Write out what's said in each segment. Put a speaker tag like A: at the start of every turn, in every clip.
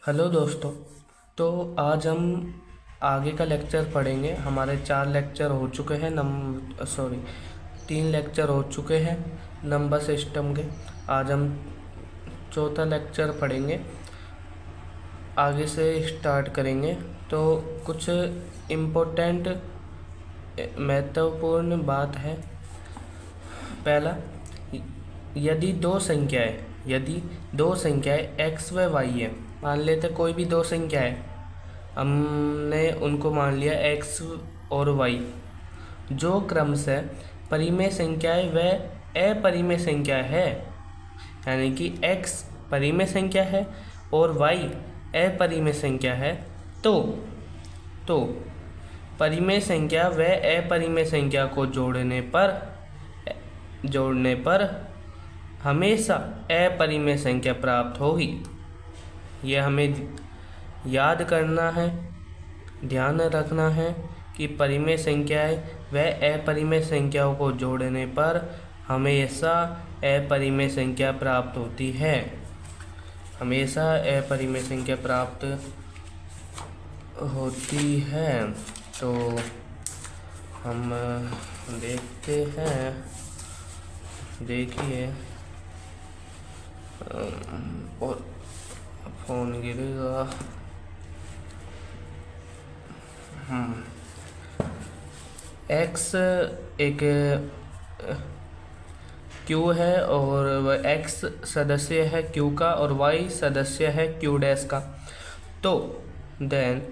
A: Hello दोस्तों। तो आज हम आगे का लेक्चर पढ़ेंगे। हमारे 4 लेक्चर हो चुके हैं, 3 लेक्चर हो चुके हैं नंबर सिस्टम के। आज हम चौथा लेक्चर पढ़ेंगे, आगे से स्टार्ट करेंगे। तो कुछ इम्पोर्टेंट महत्वपूर्ण बात है। पहला, यदि दो संख्याएं x व y है, मान लेते कोई भी दो संख्या है, हमने उनको मान लिया x और y, जो क्रमशः परिमेय संख्याएं व अपरिमेय संख्या है, यानी कि x परिमेय संख्या है और y अपरिमेय संख्या है, तो परिमेय संख्या व अपरिमेय संख्या को जोड़ने पर हमेशा अपरिमेय संख्या प्राप्त होगी। यह हमें याद करना है, ध्यान रखना है कि परिमेय संख्याएं व अपरिमेय संख्याओं को जोड़ने पर हमेशा अपरिमेय संख्या प्राप्त होती है। हमेशा अपरिमेय संख्या प्राप्त होती है। तो हम देखते हैं, देखिए, और फोन गिरेगा। x एक q है और वह x सदस्य है q का और y सदस्य है q डैश का। तो देन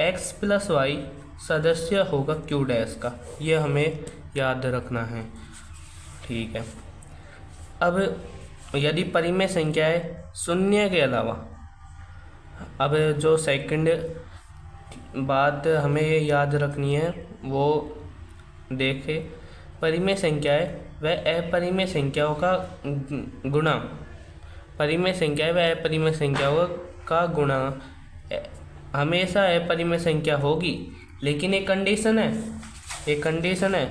A: x प्लस y सदस्य होगा q डैश का। यह हमें याद रखना है, ठीक है। अब यदि परिमेय संख्याएं शून्य के अलावा, अब जो सेकंड बात हमें ये याद रखनी है वो देखें, परिमेय संख्याएं व अपरिमेय संख्याओं का गुणा, परिमेय संख्याएं व अपरिमेय संख्याओं का गुणा हमेशा अपरिमेय संख्या होगी, लेकिन एक कंडीशन है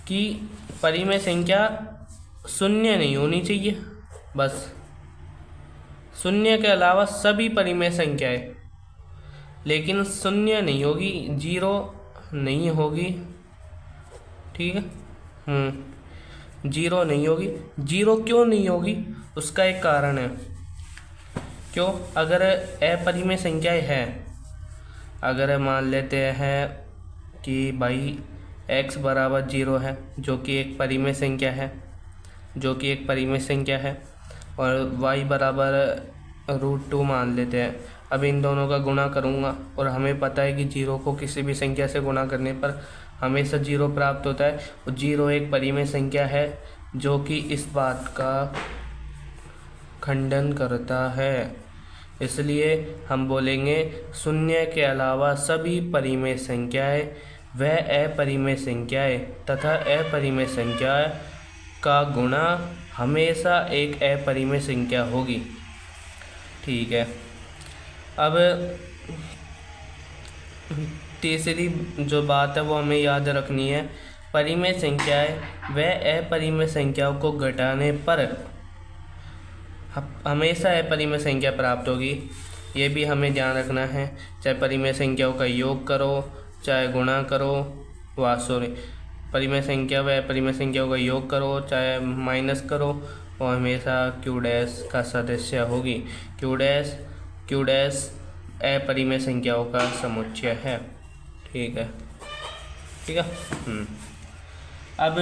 A: कि परिमेय संख्या शून्य नहीं होनी चाहिए। बस शून्य के अलावा सभी परिमेय संख्याएं, लेकिन शून्य नहीं होगी, 0 नहीं होगी, ठीक है। 0 नहीं होगी। 0 क्यों नहीं होगी, उसका एक कारण है। क्यों? अगर अपरिमेय संख्याएं हैं, अगर मान लेते हैं कि भाई x बराबर 0 है, जो कि एक परिमेय संख्या है, और y बराबर √2 मान लेते हैं। अब इन दोनों का गुणा करूँगा और हमें पता है कि 0 को किसी भी संख्या से गुणा करने पर हमेशा 0 प्राप्त होता है, और 0 एक परिमेय संख्या है जो कि इस बात का खंडन करता है। इसलिए हम बोलेंगे शून्य के अलावा सभी परिमेय संख्याएं व अपरिमेय संख्याएं तथा अपरिमेय संख्या का गुणा हमेशा एक अपरिमेय संख्या होगी, ठीक है। अब तीसरी जो बात है वो हमें याद रखनी है, परिमेय संख्याएं व अपरिमेय संख्याओं को घटाने पर हमेशा अपरिमेय संख्या प्राप्त होगी। ये भी हमें ध्यान रखना है, चाहे परिमेय संख्याओं का योग करो, चाहे गुणा करो, परिमेय संख्या व अपरिमेय संख्याओं का योग करो, चाहे माइनस करो, वो हमेशा q डैश का सदस्य होगी। q डैश अपरिमेय संख्याओं का समुच्चय है, ठीक है। अब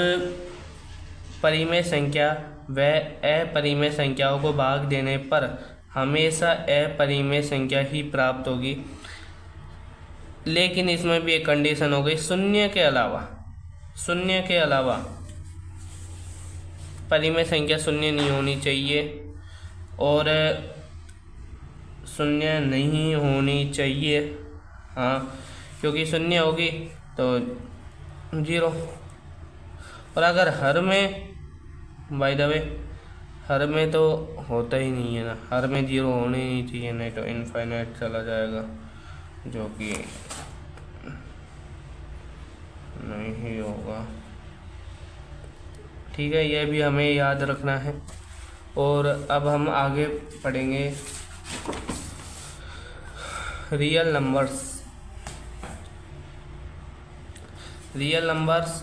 A: परिमेय संख्या व अपरिमेय संख्याओं को भाग देने पर हमेशा अपरिमेय संख्या ही प्राप्त होगी, लेकिन इसमें भी एक कंडीशन हो गई, शून्य के अलावा परिमेय संख्या शून्य नहीं होनी चाहिए, और शून्य नहीं होनी चाहिए, हाँ, क्योंकि शून्य होगी तो 0। और अगर हर में, बाय द वे, हर में तो होता ही नहीं है ना, हर में 0 होने ही नहीं चाहिए, नहीं तो इनफाइनाइट चला जाएगा, जो कि नहीं होगा, ठीक है। यह भी हमें याद रखना है। और अब हम आगे पढ़ेंगे रियल नंबर्स। रियल नंबर्स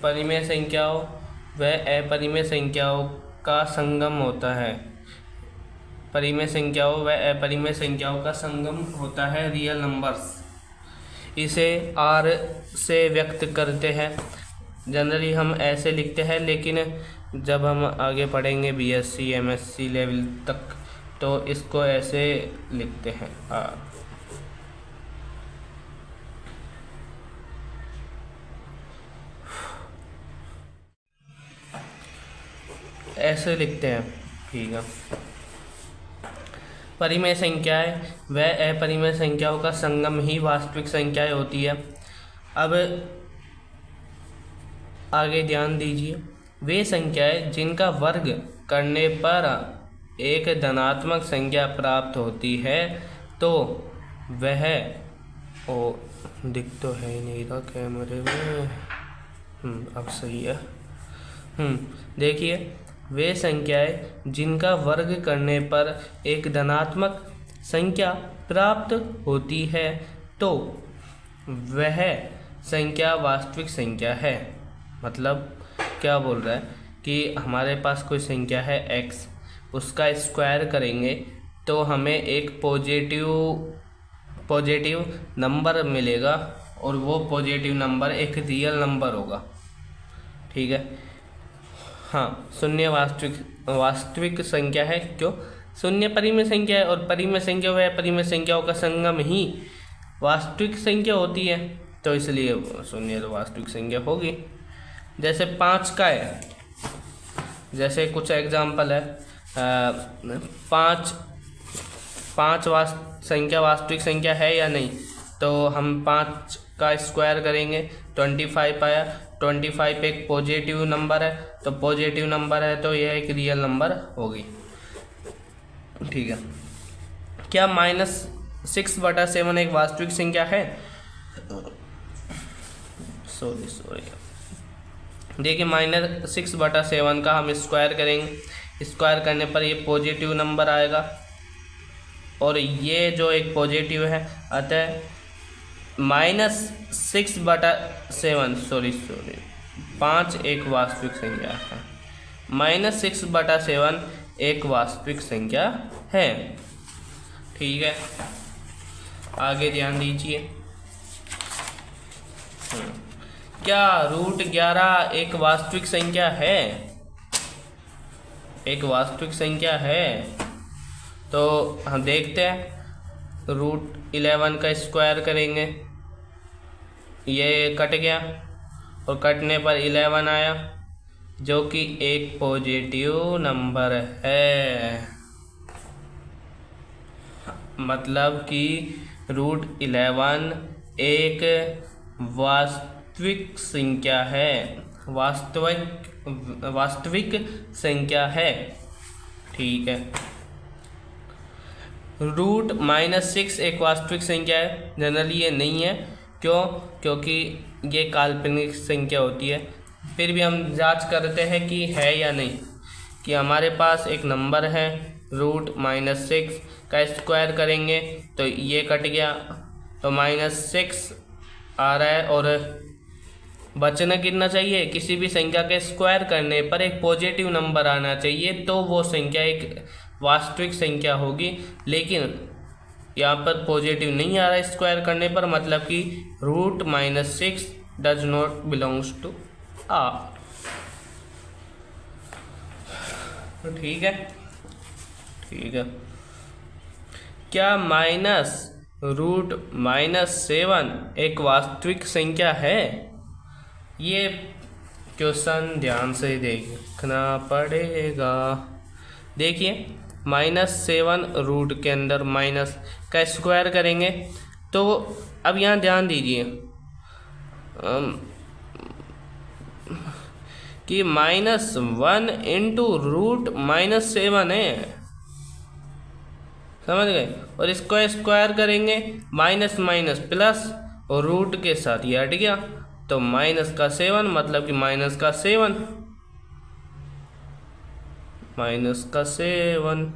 A: परिमेय संख्याओं व अपरिमेय संख्याओं का संगम होता है। परिमेय संख्याओं व अपरिमेय संख्याओं का संगम होता है रियल नंबर्स। इसे आर से व्यक्त करते हैं। जनरली हम ऐसे लिखते हैं, लेकिन जब हम आगे पढ़ेंगे बीएससी एमएससी लेवल तक तो इसको ऐसे लिखते हैं आर। ऐसे लिखते हैं, ठीक है। परिमेय संख्याएं व अपरिमेय संख्याओं का संगम ही वास्तविक संख्याएं होती है। अब आगे ध्यान दीजिए, वे संख्याएं जिनका वर्ग करने पर एक धनात्मक संख्या प्राप्त होती है तो वह दिख तो है ही नहीं रहा कैमरे में, अब सही है। देखिए, वे संख्याएं जिनका वर्ग करने पर एक धनात्मक संख्या प्राप्त होती है तो वह संख्या वास्तविक संख्या है। मतलब क्या बोल रहा है कि हमारे पास कोई संख्या है x, उसका स्क्वायर करेंगे तो हमें एक पॉजिटिव नंबर मिलेगा और वो पॉजिटिव नंबर एक रियल नंबर होगा, ठीक है। हाँ, शून्य वास्तविक संख्या है। क्यों? शून्य परिमेय संख्या है और परिमेय संख्या व अपरिमेय संख्याओं का संगम ही वास्तविक संख्या होती है, तो इसलिए शून्य तो वास्तविक संख्या होगी। जैसे 5 का है, जैसे कुछ एग्जाम्पल है, 5 संख्या वास्तविक संख्या है या नहीं, तो हम 5 का स्क्वायर करेंगे 25 आया। 25 एक पॉजिटिव नंबर है, तो पॉजिटिव नंबर है तो यह एक रियल नंबर होगी, ठीक है। क्या -6/7 एक वास्तविक संख्या है? सॉरी देखिए, -6/7 का हम स्क्वायर करेंगे। स्क्वायर करने पर ये पॉजिटिव नंबर आएगा और ये जो एक पॉजिटिव है, अतः -6/7 5 एक वास्तविक संख्या है। -6/7 एक वास्तविक संख्या है, ठीक है। आगे ध्यान दीजिए, क्या √11 एक वास्तविक संख्या है? एक वास्तविक संख्या है, तो हम देखते हैं। √11 का स्क्वायर करेंगे, ये कट गया और कटने पर 11 आया, जो कि एक पॉजिटिव नंबर है। मतलब कि √11 एक वास्तविक संख्या है, वास्तविक संख्या है, ठीक है। √-6 एक वास्तविक संख्या है, जनरली ये नहीं है। क्यों? क्योंकि ये काल्पनिक संख्या होती है। फिर भी हम जांच करते हैं कि है या नहीं, कि हमारे पास एक नंबर है √-6 का स्क्वायर करेंगे तो ये कट गया, तो -6 आ रहा है। और बचना कितना चाहिए? किसी भी संख्या के स्क्वायर करने पर एक पॉजिटिव नंबर आना चाहिए, तो वो संख्या एक वास्तविक संख्या होगी। लेकिन यहाँ पर पॉजिटिव नहीं आ रहा है स्क्वायर करने पर, मतलब कि √-6 does not belongs to R, ठीक है, ठीक है। क्या -√-7 एक वास्तविक संख्या है? ये क्वेश्चन ध्यान से देखना पड़ेगा। देखिए, -7 रूट के अंदर माइनस का स्क्वायर करेंगे, तो अब यहाँ ध्यान दीजिए कि -1 × √-7 है, समझ गए। और इसको स्क्वायर करेंगे माइनस माइनस प्लस और रूट के साथ ये हट गया, तो -7 मतलब कि -7 -7,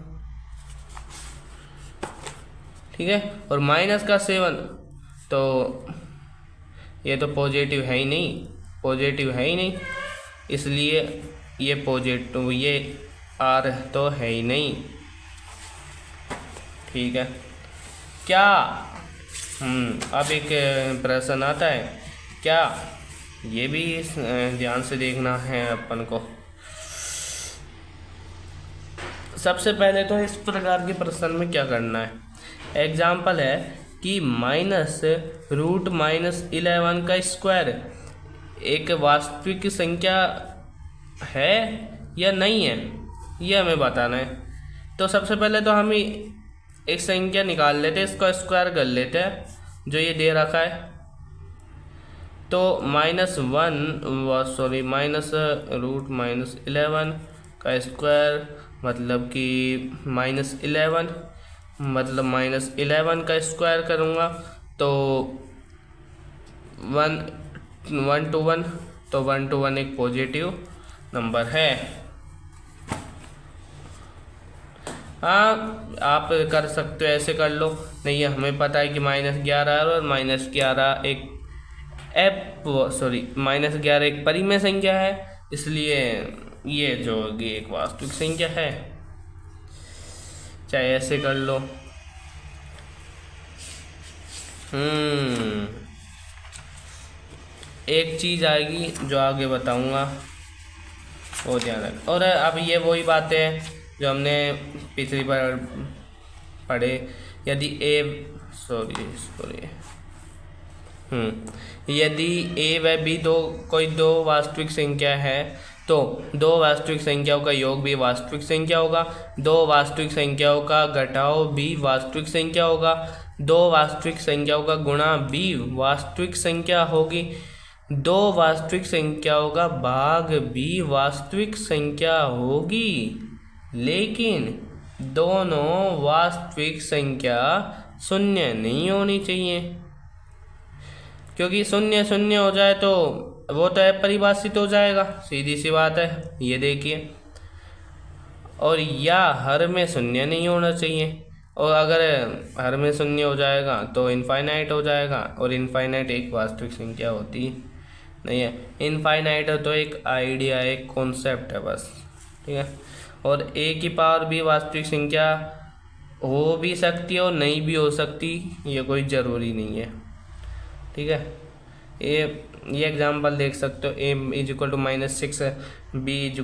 A: ठीक है। और -7 तो ये तो पॉजिटिव है ही नहीं, पॉजिटिव है ही नहीं, इसलिए ये पॉजिटिव, ये r तो है ही नहीं, ठीक है। क्या अब एक प्रश्न आता है, क्या, ये भी ध्यान से देखना है अपन को। सबसे पहले तो इस प्रकार के प्रश्न में क्या करना है, एग्जाम्पल है कि -√-11 का स्क्वायर एक वास्तविक संख्या है या नहीं है, ये हमें बताना है। तो सबसे पहले तो हम एक संख्या निकाल लेते हैं, इसका स्क्वायर कर लेते हैं जो ये दे रखा है। तो -√-11 का स्क्वायर मतलब कि -11, मतलब -11 का स्क्वायर करूँगा तो 1 to 1, तो 1 to 1 एक पॉजिटिव नंबर है। हाँ, आप कर सकते हो, ऐसे कर लो, नहीं हमें पता है कि -11 और -11 एक परिमेय संख्या है, इसलिए ये जो होगी एक वास्तविक संख्या है, चाहे ऐसे कर लो। एक चीज़ आएगी जो आगे बताऊंगा, वो ध्यान रख। और अब ये वही बातें हैं जो हमने पिछली बार पढ़े, यदि यदि a व b कोई दो वास्तविक संख्या है तो दो वास्तविक संख्याओं का योग भी वास्तविक संख्या होगा, दो वास्तविक संख्याओं का घटाव भी वास्तविक संख्या होगा, दो वास्तविक संख्याओं का गुणा भी वास्तविक संख्या होगी, दो वास्तविक संख्याओं का भाग भी वास्तविक संख्या होगी, लेकिन दोनों वास्तविक संख्या शून्य नहीं होनी चाहिए, क्योंकि 0 0 हो जाए तो वो तो अपरिभाषित हो जाएगा, सीधी सी बात है, ये देखिए। और या हर में 0 नहीं होना चाहिए, और अगर हर में 0 हो जाएगा तो इनफाइनाइट हो जाएगा, और इनफाइनाइट एक वास्तविक संख्या होती नहीं है। इनफाइनाइट तो एक आइडिया, एक कॉन्सेप्ट है बस, ठीक है। और a की पावर भी वास्तविक संख्या हो भी सकती है और नहीं भी हो सकती, ये कोई ज़रूरी नहीं है, ठीक है। ये एग्जांपल देख सकते हो, a = -6, b =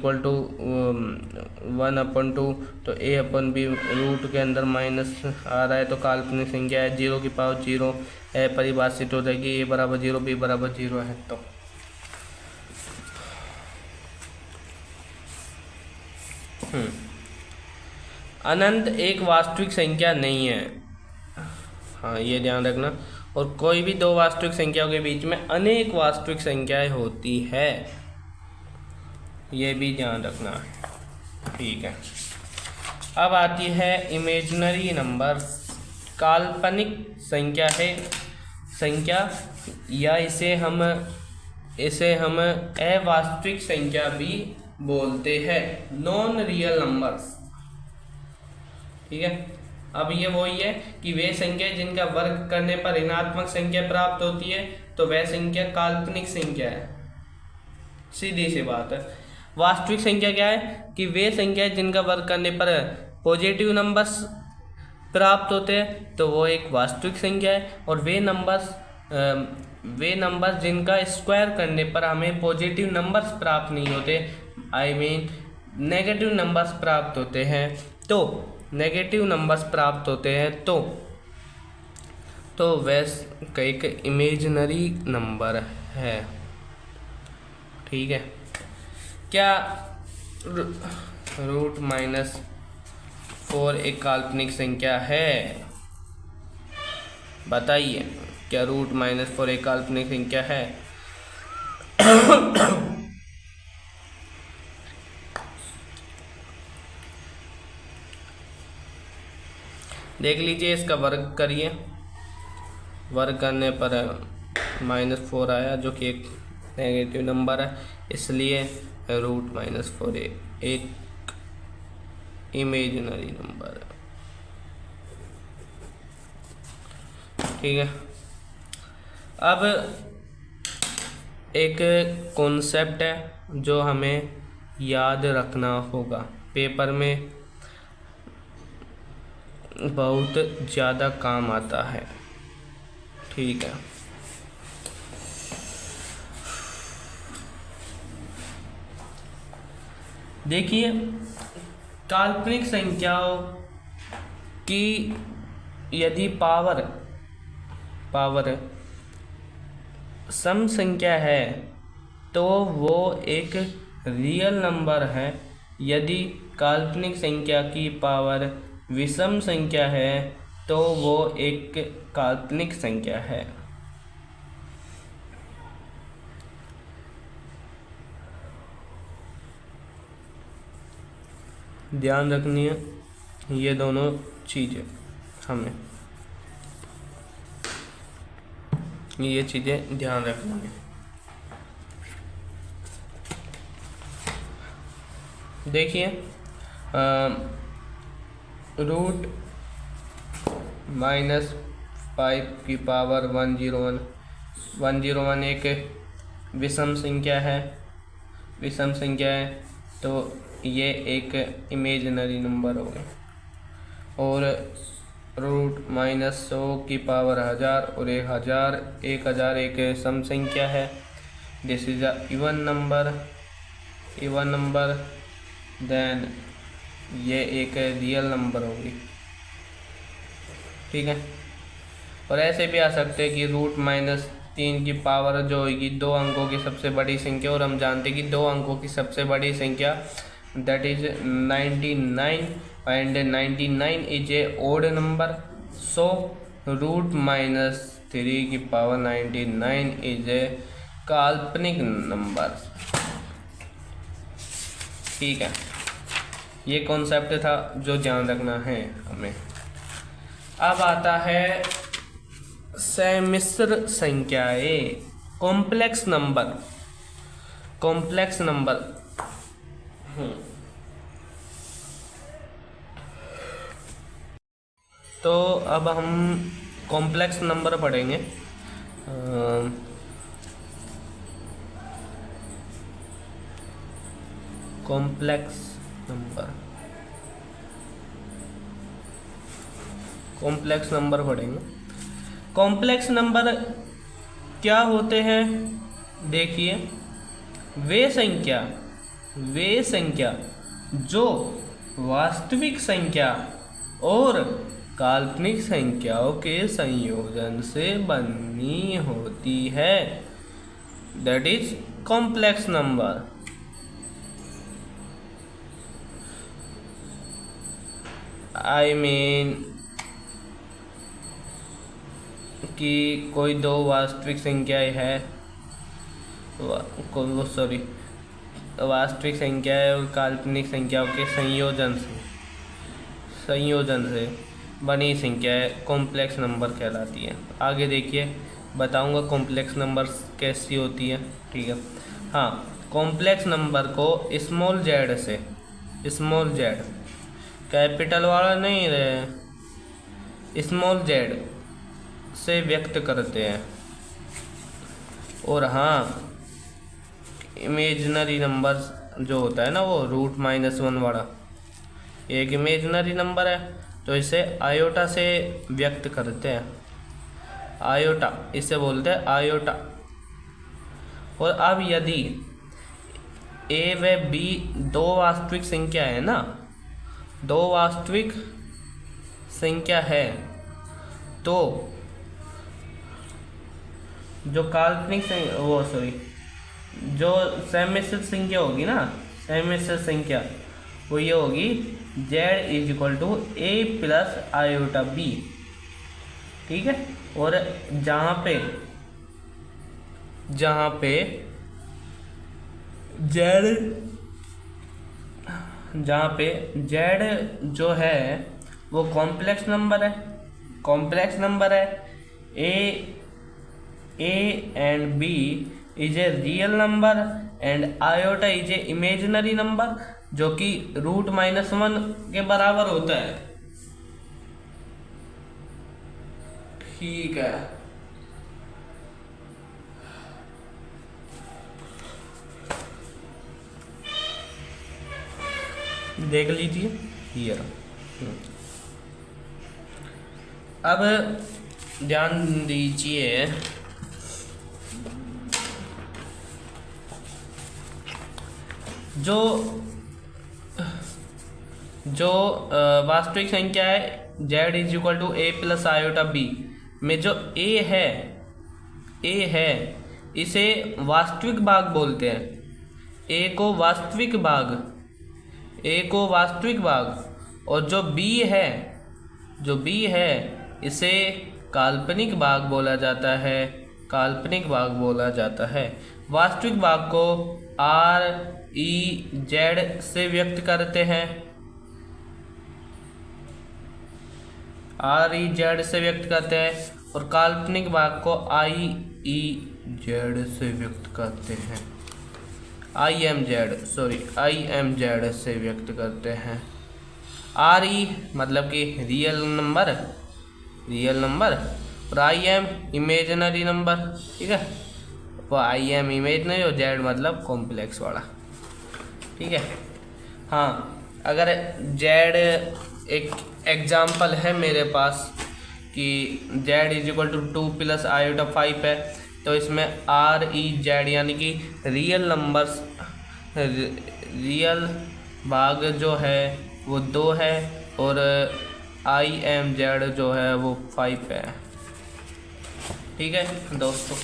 A: 1/2, तो a/b रूट के अंदर माइनस आ रहा है तो काल्पनिक संख्या है, 0 की पावर 0 है, परिभाषित हो जाएगी, a = 0 b = 0 है। तो अनंत एक वास्तविक संख्या नहीं है, हाँ ये ध्यान रखना। और कोई भी दो वास्तविक संख्याओं के बीच में अनेक वास्तविक संख्याएं होती है, ये भी ध्यान रखना, ठीक है। अब आती है इमेजिनरी नंबर, काल्पनिक संख्या है संख्या, या इसे हम अवास्तविक संख्या भी बोलते हैं, नॉन रियल नंबर्स, ठीक है। अब ये वही है कि वे संख्या जिनका वर्ग करने पर ऋणात्मक संख्या प्राप्त होती है तो वह संख्या काल्पनिक संख्या है, सीधी सी बात है। वास्तविक संख्या क्या है कि वे संख्या जिनका वर्ग करने पर पॉजिटिव नंबर्स प्राप्त होते हैं तो वो एक वास्तविक संख्या है, और वे नंबर्स जिनका स्क्वायर करने पर हमें पॉजिटिव नंबर्स प्राप्त नहीं होते, नेगेटिव नंबर्स प्राप्त होते हैं, तो नेगेटिव नंबर्स प्राप्त होते हैं तो वह एक इमेजिनरी नंबर है, ठीक है। क्या √-4 एक काल्पनिक संख्या है? बताइए, क्या √-4 एक काल्पनिक संख्या है? देख लीजिए, इसका वर्ग करिए, वर्ग करने पर -4 आया जो कि एक नेगेटिव नंबर है, इसलिए √-4 एक इमेजिनरी नंबर। ठीक है। अब एक कॉन्सेप्ट है जो हमें याद रखना होगा, पेपर में बहुत ज़्यादा काम आता है। ठीक है। देखिए, काल्पनिक संख्याओं की यदि पावर सम संख्या है तो वो एक रियल नंबर है। यदि काल्पनिक संख्या की पावर विषम संख्या है तो वो एक काल्पनिक संख्या है। ध्यान रखनी है ये दोनों चीज़ें, हमें ये चीज़ें ध्यान रखनी है। देखिए, रूट -5 की पावर 101 एक विषम संख्या है। तो ये एक इमेजिनरी नंबर हो गया। और रूट -100 की पावर 1000 और 1000 एक सम संख्या है। This is a even number then ये एक रियल नंबर होगी। ठीक है। और ऐसे भी आ सकते हैं कि रूट -3 की पावर जो होगी 2 अंकों की सबसे बड़ी संख्या, और हम जानते हैं कि 2 अंकों की सबसे बड़ी संख्या that is 99 and 99 is a odd number. So root -3 की पावर 99 इज ए काल्पनिक नंबर। ठीक है, ये कॉन्सेप्ट था जो ध्यान रखना है हमें। अब आता है सम्मिश्र संख्याएं, कॉम्प्लेक्स नंबर। तो अब हम कॉम्प्लेक्स नंबर पढ़ेंगे। कॉम्प्लेक्स नंबर पढ़ेंगे। कॉम्प्लेक्स नंबर क्या होते हैं? देखिए, वे संख्या जो वास्तविक संख्या और काल्पनिक संख्याओं के संयोजन से बनी होती है, that is complex number. I mean कि कोई दो वास्तविक संख्याएं है, वास्तविक संख्याएं और काल्पनिक संख्याओं के संयोजन से बनी संख्याएं कॉम्प्लेक्स नंबर कहलाती है। आगे देखिए, बताऊंगा कॉम्प्लेक्स नंबर कैसी होती है। ठीक है। हाँ, कॉम्प्लेक्स नंबर को स्मॉल जेड, कैपिटल वाला नहीं रहे, स्मॉल जेड से व्यक्त करते हैं। और हाँ, इमेजिनरी नंबर जो होता है ना, वो रूट -1 वाला एक इमेजिनरी नंबर है, तो इसे आयोटा से व्यक्त करते हैं। आयोटा, इसे बोलते हैं आयोटा। और अब यदि ए व बी दो वास्तविक संख्या है ना, दो वास्तविक संख्या है, तो जो काल्पनिक जो सम्मिश्र संख्या होगी ना, सम्मिश्र संख्या वो ये होगी z = a + आयोटा b। ठीक है। और जहाँ पे z जो है वो कॉम्प्लेक्स नंबर है। a and b is a real number and iota is a imaginary number, जो कि √-1 के बराबर होता है। ठीक है, देख लीजिए ये। अब ध्यान दीजिए, जो वास्तविक संख्या है z = a + i/b में जो a है इसे वास्तविक भाग बोलते हैं। a को वास्तविक भाग और जो b है इसे काल्पनिक भाग बोला जाता है। वास्तविक भाग को r/e/z से व्यक्त करते हैं, और काल्पनिक भाग को i/e/z से व्यक्त करते हैं, imz से व्यक्त करते हैं। re मतलब कि रियल नंबर, और im इमेजिनरी नंबर। ठीक है, वो im इमेजिनरी और z मतलब कॉम्प्लेक्स वाला। ठीक है, हाँ, अगर z एक एग्जाम्पल है मेरे पास कि z = 2 + i/5 है, तो इसमें r/e/z यानी कि रियल भाग जो है वो 2 है और imz जो है वो 5 है। ठीक है दोस्तों,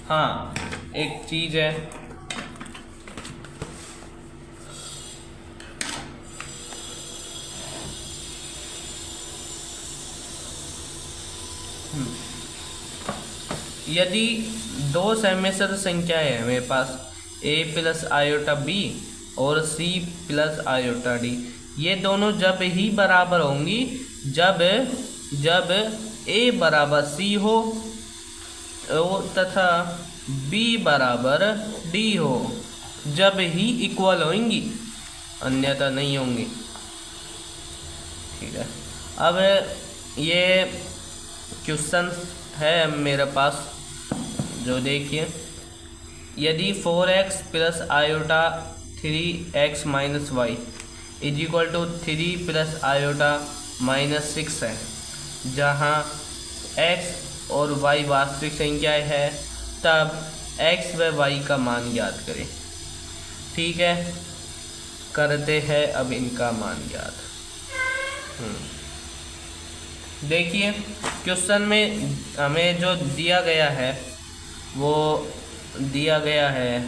A: हाँ, एक चीज़ है, यदि दो सम्मिश्र संख्याएं हैं मेरे पास a + i/b और c + i/d, ये दोनों जब ही बराबर होंगी जब a = c हो तथा b = d हो, जब ही इक्वल होंगी, अन्यथा नहीं होंगी। ठीक है, अब ये क्वेश्चन है मेरे पास, जो देखिए, यदि 4x + i/3x - y = 3 + i/-6 है, जहाँ x और y वास्तविक संख्याएं हैं, तब x व y का मान ज्ञात करें। ठीक है, करते हैं अब इनका मान ज्ञात। देखिए, क्वेश्चन में हमें जो दिया गया है वो दिया गया है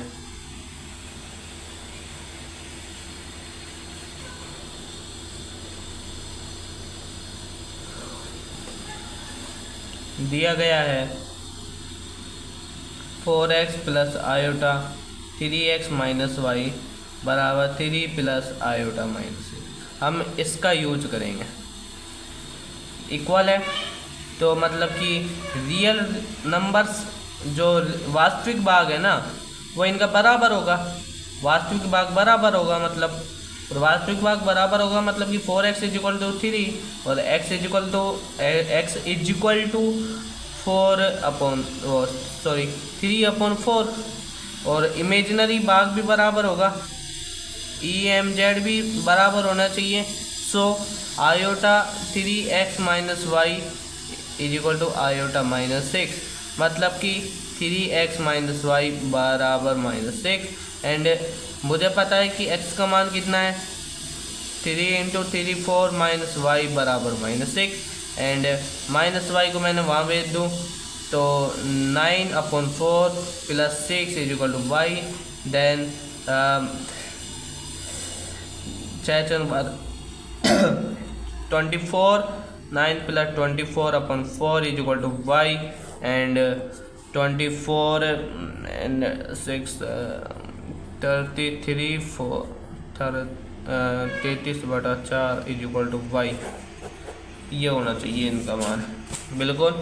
A: दिया गया है 4x + i/3x - y = 3 + i/-6। हम इसका यूज करेंगे, इक्वल है तो मतलब कि रियल नंबर्स जो वास्तविक भाग है ना वो इनका बराबर होगा, वास्तविक भाग बराबर होगा मतलब, और वास्तविक भाग बराबर होगा मतलब कि 4x = 3 और x = 3/4 और इमेजिनरी भाग भी बराबर होगा, emz भी बराबर होना चाहिए। सो i/3x - y = i/-6, मतलब कि 3x - y = -6, एंड मुझे पता है कि x का मान कितना है, 3 × 3 4 - y = -6, एंड -y को मैंने वहाँ भेज दूँ तो 9/4 + 6 = y, then 24, 9 + 24/4 = y, and 24 and 6 33 4 33/4 = y। ये होना चाहिए इनका मान बिल्कुल।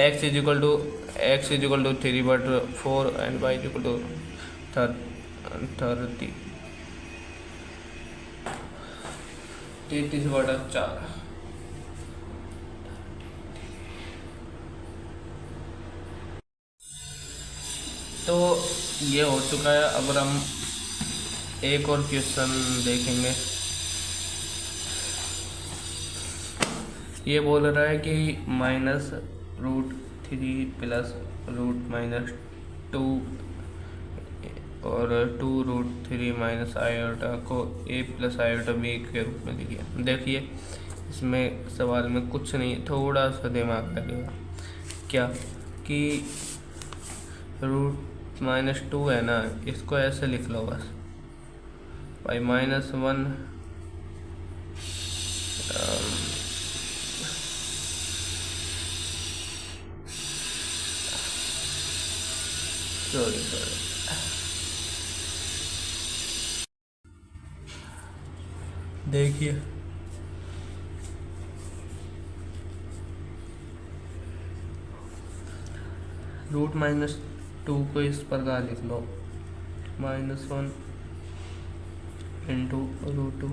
A: x = 3/4 and y = 33। 33/4। तो ये हो चुका है। अब हम एक और क्वेश्चन देखेंगे। ये बोल रहा है कि -√3 प्लस √-2 और 2√3 माइनस आयोटा को a प्लस आयोटा b के रूप में लिखिए। देखिए इसमें सवाल में कुछ नहीं, थोड़ा सा दिमाग लगेगा। क्या कि √-2 है ना, इसको ऐसे लिख लो बस भाई -1 सॉरी देखिए √-2 को इस प्रकार लिख लो, -1 इंटू √2,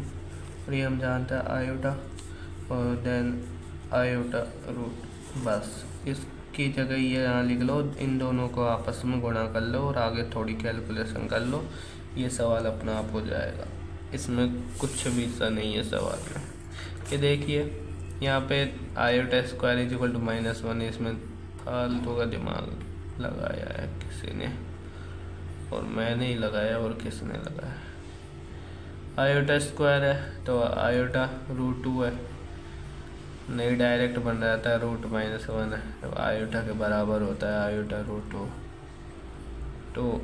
A: और ये हम जानते हैं आयोटा, और देन आयोटा रूट। बस इसकी जगह ये यहाँ लिख लो, इन दोनों को आपस में गुणा कर लो और आगे थोड़ी कैलकुलेशन कर लो, ये सवाल अपना आप हो जाएगा। इसमें कुछ भी सा नहीं है सवाल में। ये देखिए यहाँ पे आयोटा स्क्वायर इक्वल टू -1, इसमें फालतू का दिमाग लगाया है किसी ने, और मैंने ही लगाया और किसने लगाया। आयोटा स्क्वायर है तो आयोटा √2 है, नहीं डायरेक्ट बन जाता है √-1 है, तो आयोटा के बराबर होता है आयोटा √2। तो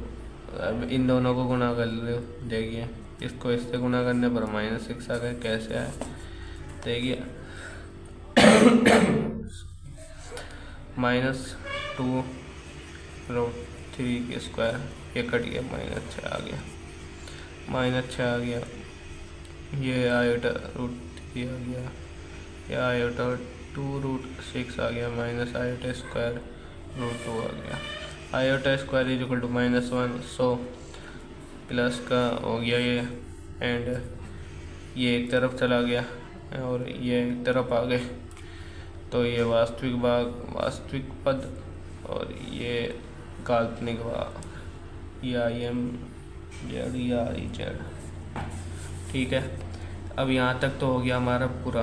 A: अब इन दोनों को गुणा कर लो। देखिए इसको इससे गुणा करने पर -6 आ गए। कैसे आए देखिए, -2√3 के स्क्वायर, ये कट गया, -6 आ गया, -6 आ गया, ये आयोटा √3 आ गया, ये आयोटा 2√6 आ गया, माइनस आयोटा स्क्वायर √2 आ गया। Iota square equal to -1, so plus का हो गया ये, एंड ये एक तरफ चला गया और ये एक तरफ आ गए, तो ये वास्तविक भाग, वास्तविक पद, और ये काल्पनिक भाग, IMZ। ठीक है, अब यहाँ तक तो हो गया हमारा पूरा।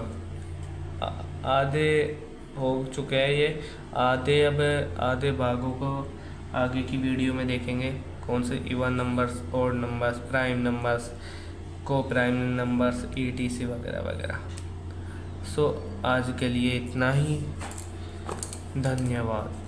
A: आधे हो चुके हैं ये आधे। अब आधे भागों को आगे की वीडियो में देखेंगे, कौन से even numbers, odd numbers, prime numbers, को प्राइम नंबर्स, ETC वगैरह वगैरह। सो आज के लिए इतना ही, धन्यवाद।